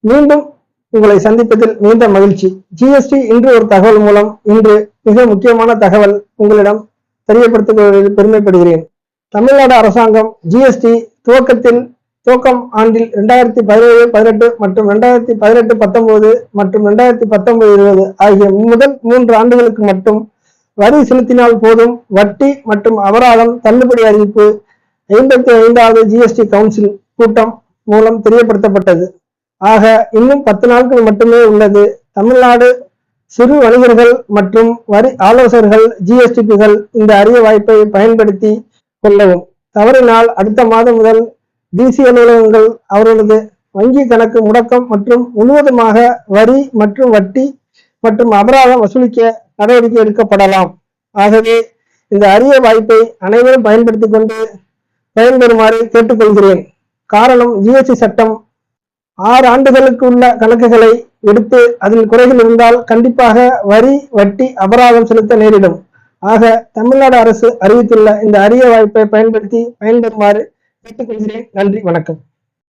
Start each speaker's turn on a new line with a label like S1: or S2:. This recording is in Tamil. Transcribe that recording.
S1: மீண்டும் உங்களை சந்திப்பதில் மிகுந்த மகிழ்ச்சி. ஜிஎஸ்டி இன்று ஒரு தகவல் மூலம் இன்று மிக முக்கியமான தகவல் உங்களிடம் தெரியப்படுத்துவதில் பெருமைப்படுகிறேன். தமிழ்நாடு அரசாங்கம் ஜிஎஸ்டி துவக்கம் ஆண்டில் 2017-18 மற்றும் 2018-19 மற்றும் 2019-20 ஆகிய முதல் 3 ஆண்டுகளுக்கு மட்டும் வரி செலுத்தினால் போதும் வட்டி மற்றும் அபராதம் தள்ளுபடி அறிவிப்பு 55வது ஜிஎஸ்டி கவுன்சில் கூட்டம் மூலம் தெரியப்படுத்தப்பட்டது. ஆக இன்னும் 10 நாட்கள் மட்டுமே உள்ளது. தமிழ்நாடு சிறு வணிகர்கள் மற்றும் வரி ஆலோசகர்கள் ஜிஎஸ்டிபிகள் இந்த அரிய வாய்ப்பை பயன்படுத்தி கொள்ளவும். தவறினால் அடுத்த மாதம் முதல் டிசி அலுவலகங்கள் அவர்களது வங்கி கணக்கு முடக்கம் மற்றும் முழுவதுமாக வரி மற்றும் வட்டி மற்றும் அபராதம் வசூலிக்க நடவடிக்கை எடுக்கப்படலாம். ஆகவே இந்த அரிய வாய்ப்பை அனைவரும் பயன்படுத்தி கொண்டு பயன்பெறுமாறு கேட்டுக்கொள்கிறேன். காரணம், ஜிஎஸ்டி சட்டம் 6 ஆண்டுகளுக்கு உள்ள கணக்குகளை எடுத்து அதில் குறைகள் இருந்தால் கண்டிப்பாக வரி வட்டி அபராதம் செலுத்த நேரிடும். ஆக தமிழ்நாடு அரசு அறிவித்துள்ள இந்த அரிய வாய்ப்பை பயன்படுத்தி பயன்பெறுமாறு கேட்டுக்கொள்கிறேன். நன்றி, வணக்கம்.